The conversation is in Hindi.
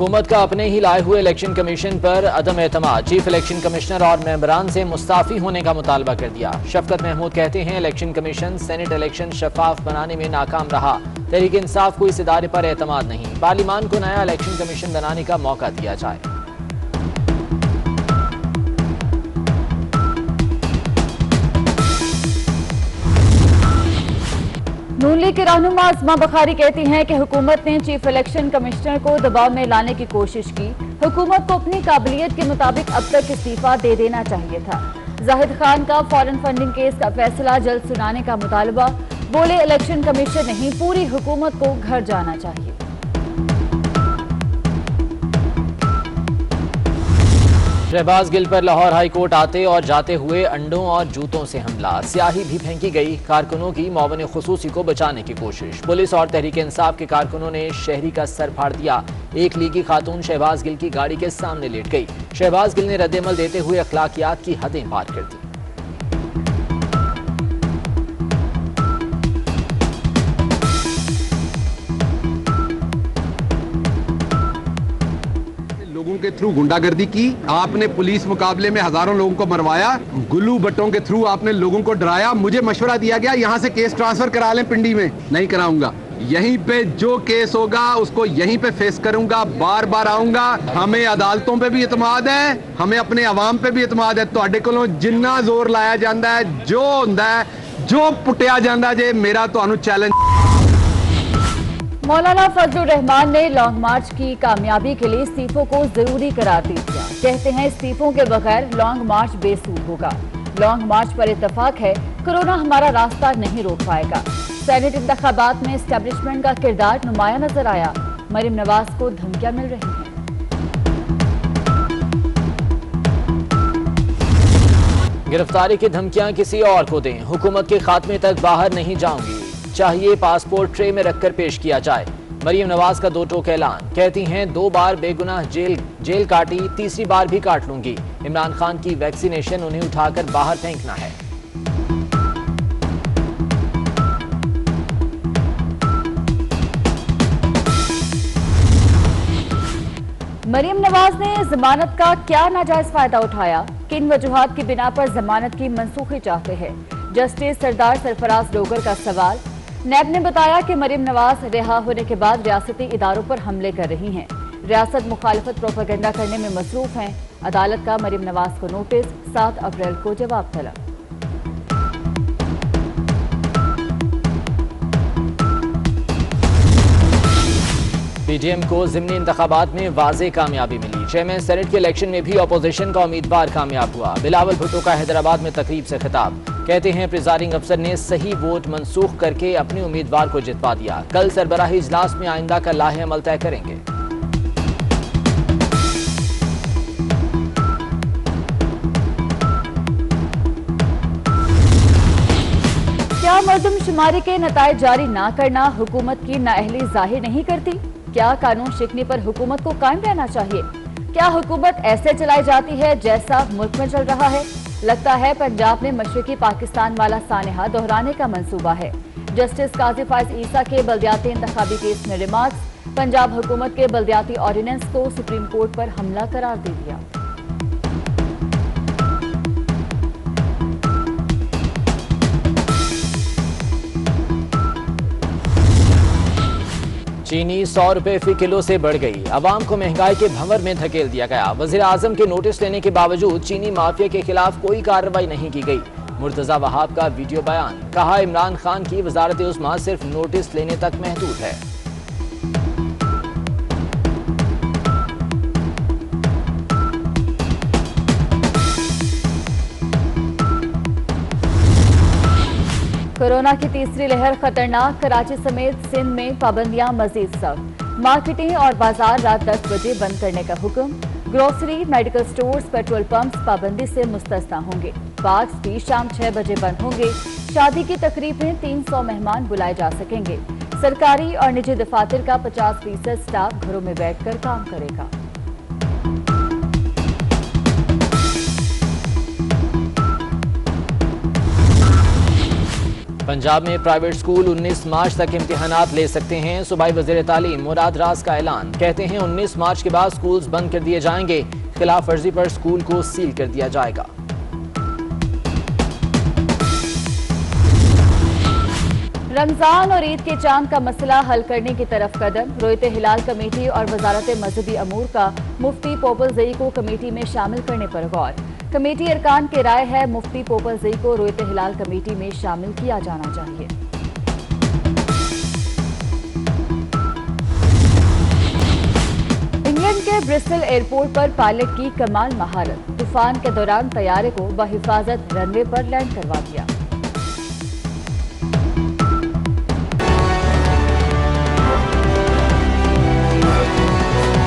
हुकूमत का अपने ही लाए हुए इलेक्शन कमीशन पर अदम एतमाद। चीफ इलेक्शन कमिश्नर और मेंबरान से मुस्ताफी होने का मुतालबा कर दिया। शफकत महमूद कहते हैं इलेक्शन कमीशन सेनेट इलेक्शन शफाफ बनाने में नाकाम रहा। तहरीक इंसाफ को इस इदारे पर एतमाद नहीं। पार्लिमान को नया इलेक्शन कमीशन बनाने का मौका दिया जाए। नून लीग के रहनुमा अस्मा बखारी कहती हैं कि हुकूमत ने चीफ इलेक्शन कमिश्नर को दबाव में लाने की कोशिश की। हुकूमत को अपनी काबिलियत के मुताबिक अब तक इस्तीफा दे देना चाहिए था। जाहिद खान का फॉरेन फंडिंग केस का फैसला जल्द सुनाने का मुतालबा। बोले इलेक्शन कमीशन नहीं, पूरी हुकूमत को घर जाना चाहिए। शहबाज गिल पर लाहौर हाई कोर्ट आते और जाते हुए अंडों और जूतों से हमला। स्याही भी फेंकी गई। कारकुनों की मौवन खुसूसी को बचाने की कोशिश। पुलिस और तहरीक इंसाफ के कारकुनों ने शहरी का सर फाड़ दिया। एक लीगी खातून शहबाज गिल की गाड़ी के सामने लेट गई। शहबाज गिल ने रद्देमल देते हुए अखलाकियात की हदें पार कर दी। लोगों के थ्रू गुंडागर्दी की, आपने पुलिस मुकाबले में हजारों लोगों को मरवाया, गुल्लू बट्टों के थ्रू आपने लोगों को डराया। मुझे मशवरा दिया गया यहां से केस ट्रांसफर करा लें पिंडी में, नहीं कराऊंगा। यहीं पे जो केस होगा उसको यहीं पे फेस करूंगा, बार बार आऊंगा। हमें अदालतों पे भी इतमाद है, हमें अपने अवाम पे भी इतमाद है। तुहाडे कोलों जिन्ना जोर लाया जाता है, जो हुंदा है, जो पुटिया जाता जे, मेरा तुहानू चैलेंज। मौलाना फजलुर रहमान ने लॉन्ग मार्च की कामयाबी के लिए इस्तीफों को जरूरी करार दे दिया। कहते हैं इस्तीफों के बगैर लॉन्ग मार्च बेसूद होगा। लॉन्ग मार्च पर इत्तफाक है, कोरोना हमारा रास्ता नहीं रोक पाएगा। सेनेट इंतखाबात में एस्टेब्लिशमेंट का किरदार नुमाया नजर आया। मरीम नवाज को धमकियां मिल रही हैं। गिरफ्तारी की धमकियां किसी और को दें, हुकूमत के खात्मे तक बाहर नहीं जाऊंगी। चाहिए पासपोर्ट ट्रे में रखकर पेश किया जाए। मरीम नवाज का दो टोक ऐलान। कहती हैं 2 बार बेगुनाह जेल काटी, तीसरी बार भी काट लूंगी। इमरान खान की वैक्सीनेशन उन्हें उठाकर बाहर फेंकना है। मरीम नवाज ने जमानत का क्या नाजायज फायदा उठाया? किन वजूहात की बिना पर जमानत की मनसूखी चाहते हैं? जस्टिस सरदार सरफराज डोगर का सवाल। नैब ने बताया कि मरीम नवाज रिहा होने के बाद रियासती इदारों पर हमले कर रही हैं। रियासत मुखालिफत प्रोपेगेंडा करने में मसरूफ हैं। अदालत का मरीम नवाज को नोटिस, 7 अप्रैल को जवाब तलब। पीडीएम को ज़िमनी इंतखाबात में वाज़ेह कामयाबी मिली। चेयरमैन सेनेट के इलेक्शन में भी अपोजिशन का उम्मीदवार कामयाब हुआ। बिलावल भुट्टो का हैदराबाद में तकरीब से खिताब। कहते हैं प्रिजाइडिंग अफसर ने सही वोट मंसूख करके अपने उम्मीदवार को जितवा दिया। कल सरबराही इजलास में आइंदा का लाहे अमल तय करेंगे। क्या मर्दमशुमारी के नताइज जारी ना करना हुकूमत की नाअहली जाहिर नहीं करती? क्या कानून शिकने पर हुकूमत को कायम रहना चाहिए? क्या हुकूमत ऐसे चलाई जाती है जैसा मुल्क में चल रहा है? लगता है पंजाब में मशरकी पाकिस्तान वाला सानहा दोहराने का मंसूबा है। जस्टिस काजी फाइज ईसा के बल्दियाती इंतखाबी केस में रिमार्क्स। पंजाब हुकूमत के बल्दियाती ऑर्डिनेंस को सुप्रीम कोर्ट पर हमला करार दे दिया। चीनी 100 रुपए फी किलो से बढ़ गई। अवाम को महंगाई के भंवर में धकेल दिया गया। वजीर आजम के नोटिस लेने के बावजूद चीनी माफिया के खिलाफ कोई कार्रवाई नहीं की गई। मुर्तजा वहाब का वीडियो बयान। कहा इमरान खान की वजारत उस्मा सिर्फ नोटिस लेने तक महदूद है। कोरोना की तीसरी लहर खतरनाक। कराची समेत सिंध में पाबंदियां मजीद सख्त। मार्केटिंग और बाजार रात 10 बजे बंद करने का हुक्म। Grocery, medical stores, petrol pumps पाबंदी से मुस्तस्ना होंगे। पार्क्स भी शाम 6 बजे बंद होंगे। शादी की तकरीब में 300 मेहमान बुलाए जा सकेंगे। सरकारी और निजी दफातर का 50% स्टाफ घरों में बैठकर काम करेगा। पंजाब में प्राइवेट स्कूल 19 मार्च तक इम्तिहानात ले सकते हैं। सूबाई वज़ीर तालीम मुराद राज का ऐलान, कहते हैं 19 मार्च के बाद स्कूल्स बंद कर दिए जाएंगे। खिलाफ वर्जी पर स्कूल को सील कर दिया जाएगा। रमजान और ईद के चांद का मसला हल करने की तरफ कदम। रोयत हिलाल कमेटी और वजारत मजहबी अमूर का मुफ्ती पोपल जई को कमेटी में शामिल करने पर गौर। कमेटी अरकान की राय है मुफ्ती पोपल जई को रोयत हिलाल कमेटी में शामिल किया जाना चाहिए। इंग्लैंड के ब्रिस्टल एयरपोर्ट पर पायलट की कमाल महारत। तूफान के दौरान तैयारे को बहिफाजत रनवे पर लैंड करवा दिया।